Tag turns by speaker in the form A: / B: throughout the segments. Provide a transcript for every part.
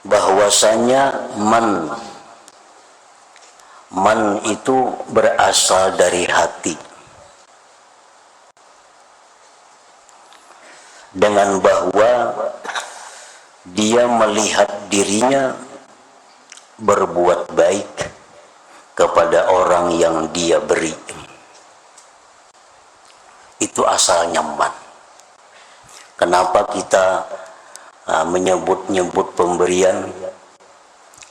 A: bahwasanya man itu berasal dari hati, dengan bahwa dia melihat dirinya berbuat baik kepada orang yang dia beri. Itu asalnya man. Kenapa kita menyebut-nyebut pemberian?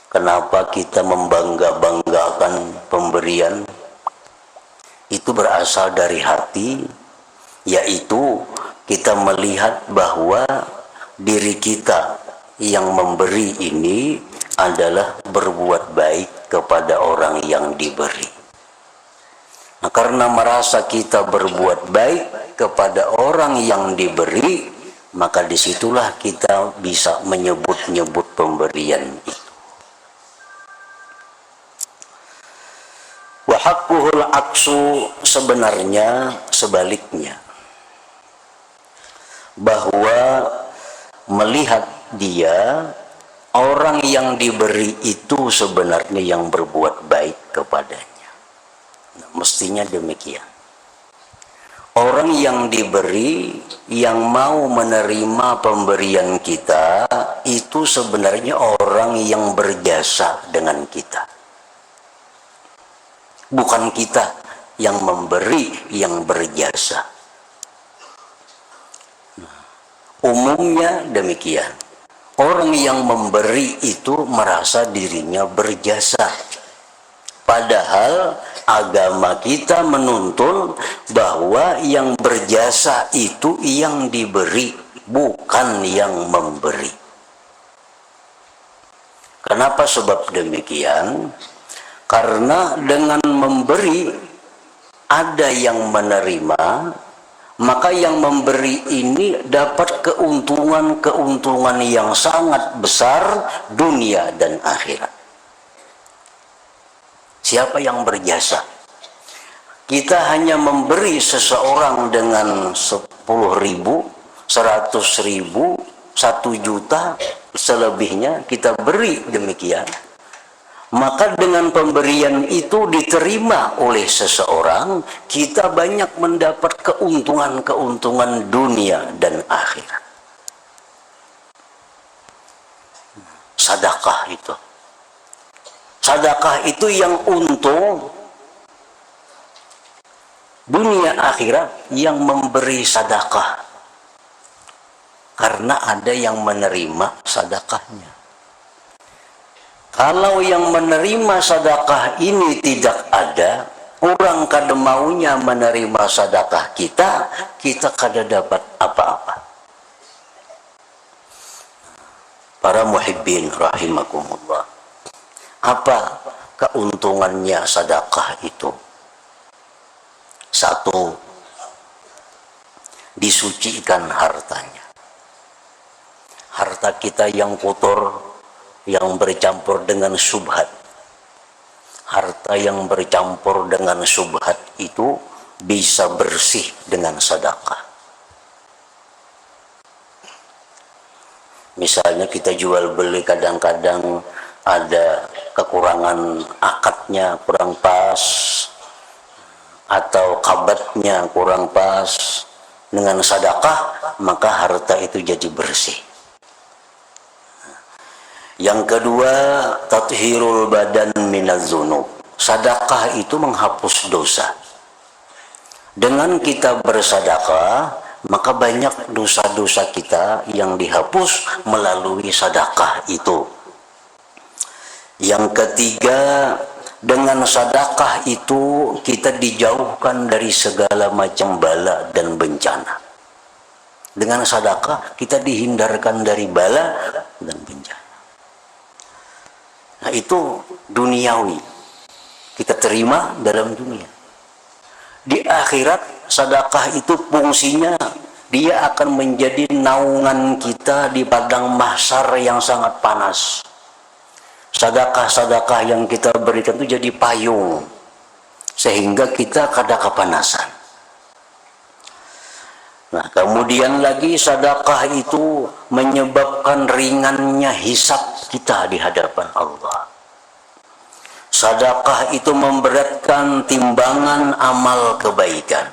A: Kenapa kita membangga-banggakan pemberian? Itu berasal dari hati, yaitu kita melihat bahwa diri kita yang memberi ini adalah berbuat baik kepada orang yang diberi. Nah, karena merasa kita berbuat baik kepada orang yang diberi, maka disitulah kita bisa menyebut-nyebut pemberian itu. Wa haqquhul aksu, sebenarnya sebaliknya, bahwa melihat dia, orang yang diberi itu sebenarnya yang berbuat baik kepadanya. Nah, mestinya demikian. Orang yang diberi, yang mau menerima pemberian kita, itu sebenarnya orang yang berjasa dengan kita. Bukan kita yang memberi, yang berjasa. Nah, umumnya demikian. Orang yang memberi itu merasa dirinya berjasa. Padahal agama kita menuntun bahwa yang berjasa itu yang diberi, bukan yang memberi. Kenapa sebab demikian? Karena dengan memberi ada yang menerima, maka yang memberi ini dapat keuntungan-keuntungan yang sangat besar dunia dan akhirat. Siapa yang berjasa? Kita hanya memberi seseorang dengan 10.000, 100.000, 1 juta, selebihnya kita beri demikian. Maka dengan pemberian itu diterima oleh seseorang, kita banyak mendapat keuntungan-keuntungan dunia dan akhirat. Sedekah itu. Sedekah itu yang untung dunia akhirat, yang memberi sedekah. Karena ada yang menerima sedekahnya. Kalau yang menerima sedekah ini tidak ada, orang kada maunya menerima sedekah kita, kita kada dapat apa-apa. Para muhibbin rahimakumullah, apa keuntungannya sedekah itu? 1, disucikan hartanya. Harta kita yang kotor, yang bercampur dengan syubhat. Harta yang bercampur dengan syubhat itu bisa bersih dengan sedekah. Misalnya kita jual beli, kadang-kadang ada kekurangan akadnya kurang pas, atau kabatnya kurang pas. Dengan sedekah maka harta itu jadi bersih. Yang kedua, tathhirul badan minaz dzunub. Sedekah itu menghapus dosa. Dengan kita bersedekah, maka banyak dosa-dosa kita yang dihapus melalui sedekah itu. Yang ketiga, dengan sedekah itu kita dijauhkan dari segala macam bala dan bencana. Dengan sedekah kita dihindarkan dari bala dan bencana. Nah, itu duniawi, kita terima dalam dunia. Di akhirat, sedekah itu fungsinya dia akan menjadi naungan kita di padang mahsyar yang sangat panas. Sedekah-sedekah yang kita berikan itu jadi payung, sehingga kita kada kepanasan. Nah, kemudian lagi sedekah itu menyebabkan ringannya ringannya hisab kita di hadapan Allah. Sedekah itu memberatkan timbangan amal kebaikan.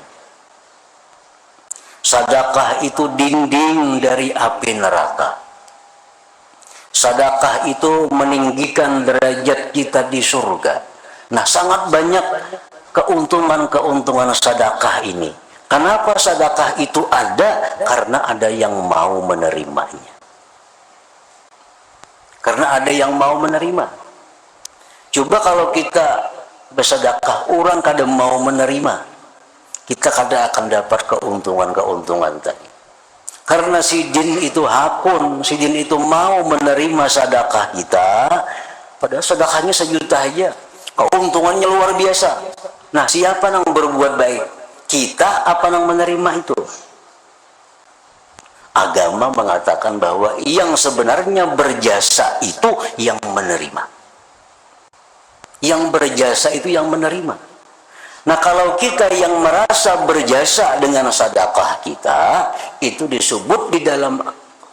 A: Sedekah itu dinding dari api neraka. Sedekah itu meninggikan derajat kita di surga. Nah, sangat banyak keuntungan-keuntungan sedekah ini. Kenapa sedekah itu ada? Karena ada yang mau menerimanya. Karena ada yang mau menerima. Coba kalau kita bersedekah, orang kadang mau menerima, kita kadang akan dapat keuntungan-keuntungan tadi. Karena si jin itu hakun, si jin itu mau menerima sedekah kita, padahal sedekahnya 1 juta aja, keuntungannya luar biasa. Nah, siapa yang berbuat baik? Kita apa yang menerima itu? Agama mengatakan bahwa yang sebenarnya berjasa itu yang menerima. Yang berjasa itu yang menerima. Nah, kalau kita yang merasa berjasa dengan sedekah kita, itu disebut di dalam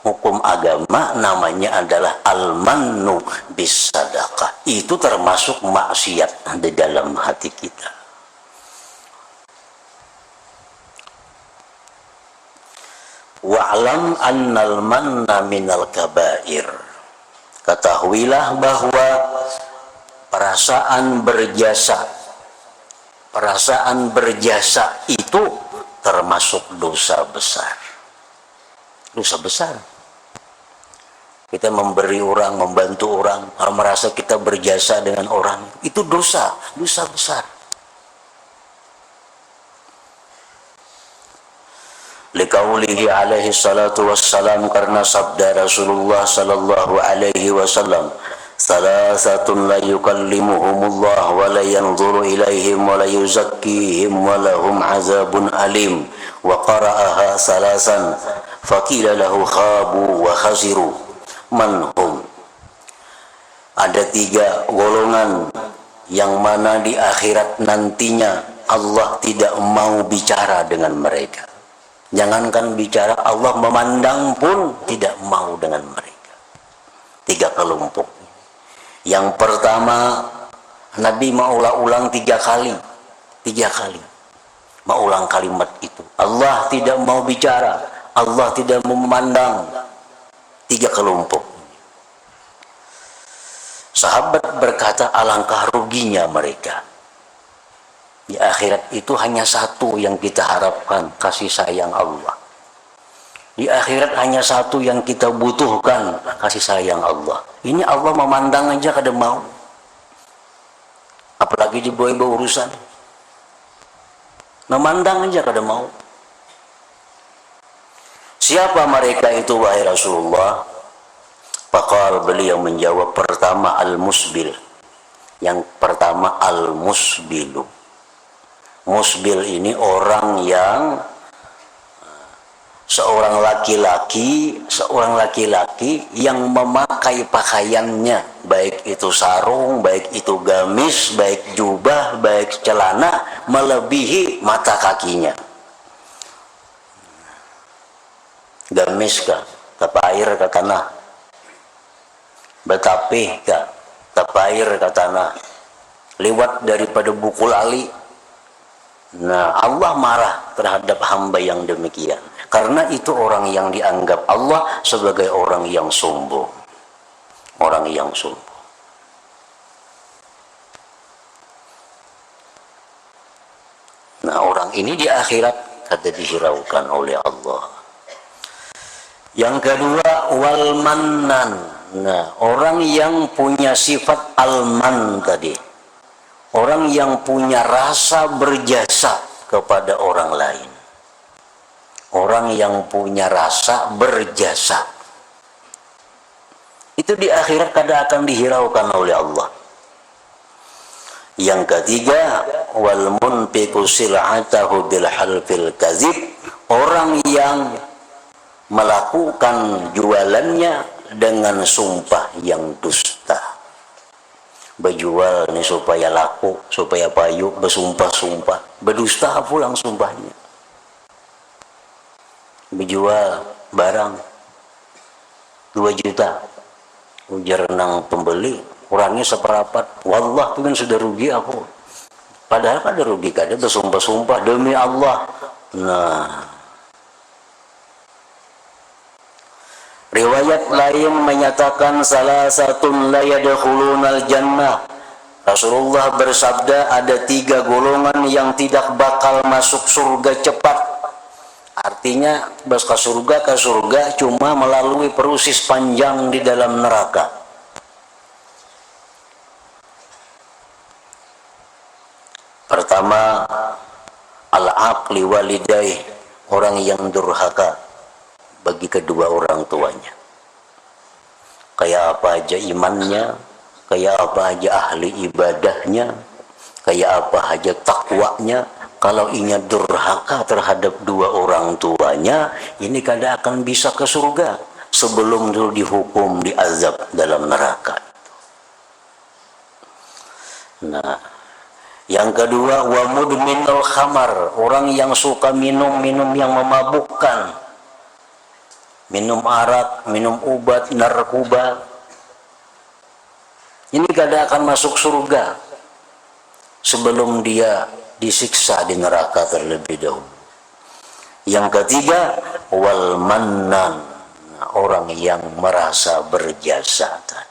A: hukum agama namanya adalah al-mannu bis sadaqah. Itu termasuk maksiat di dalam hati kita. Wa'lam annal manna minal kabair. Ketahuilah bahwa perasaan berjasa itu termasuk dosa besar. Dosa besar. Kita memberi orang, membantu orang, merasa kita berjasa dengan orang, itu dosa besar. Liqaulihi alaihi salatu wassalam, karena sabda Rasulullah sallallahu alaihi wasallam, salasatun la yukallimuhumullah wa la yanzuru ilaihim wa la yuzakkihim wa lahum azabun alim, wa qara'aha salasan faqila lahu khabu wa khasiru man hum. Ada 3 golongan yang mana di akhirat nantinya Allah tidak mau bicara dengan mereka. Jangankan bicara, Allah memandang pun tidak mau dengan mereka. 3 kelompok. Yang pertama, Nabi mau ulang 3 kali. 3 kali. Mau ulang kalimat itu. Allah tidak mau bicara. Allah tidak memandang. 3 kelompok. Sahabat berkata, alangkah ruginya mereka. Di akhirat itu hanya 1 yang kita harapkan, kasih sayang Allah. Di akhirat hanya 1 yang kita butuhkan, kasih sayang Allah. Ini Allah memandang aja kada mau. Apalagi dibawa urusan. Memandang aja kada mau. Siapa mereka itu wahai Rasulullah? Faqal, beliau menjawab, pertama al-musbil. Yang pertama al-musbilu. Musbil ini orang yang seorang laki-laki yang memakai pakaiannya, baik itu sarung, baik itu gamis, baik jubah, baik celana, melebihi mata kakinya. Gamis kah? Tapair ke tanah. Betapih kah? Tapair ke tanah. Lewat daripada bukul ali. Nah, Allah marah terhadap hamba yang demikian. Karena itu orang yang dianggap Allah sebagai orang yang sombong. Orang yang sombong. Nah, orang ini di akhirat kada dihiraukan oleh Allah. Yang kedua, wal mannan. Nah, orang yang punya sifat al-man tadi. Orang yang punya rasa berjasa kepada orang lain. Orang yang punya rasa berjasa. Itu di akhirat kada akan dihiraukan oleh Allah. Yang ketiga, wal munfiqu sil'atahu bil halfil kadzib. Orang yang melakukan jualannya dengan sumpah yang dusta. Berjual ini supaya laku, supaya payu, bersumpah-sumpah, berdusta pulang sumpahnya. Berjual barang 2 juta, Ujar nang pembeli, kurangnya seperempat. Wallah tuh kan sudah rugi aku. Padahal kan ada rugi, kan dia bersumpah-sumpah demi Allah. Nah, riwayat lain menyatakan salah satu la yadkhulunal jannah. Rasulullah bersabda ada 3 golongan yang tidak bakal masuk surga cepat. Artinya ke surga cuma melalui proses panjang di dalam neraka. Pertama, al-aqli walidayh, orang yang durhaka bagi kedua orang tuanya. Kayak apa aja imannya, kayak apa aja ahli ibadahnya, kayak apa aja takwanya, kalau inya durhaka terhadap 2 orang tuanya, ini kada akan bisa ke surga sebelum dulu dihukum, diazab dalam neraka. Nah, yang kedua, wa mudminul khamar, orang yang suka minum-minum yang memabukkan, minum arak, minum obat, narkoba, ini kada akan masuk surga sebelum dia disiksa di neraka terlebih dahulu. Yang ketiga, wal mannan, orang yang merasa berjasa tadi.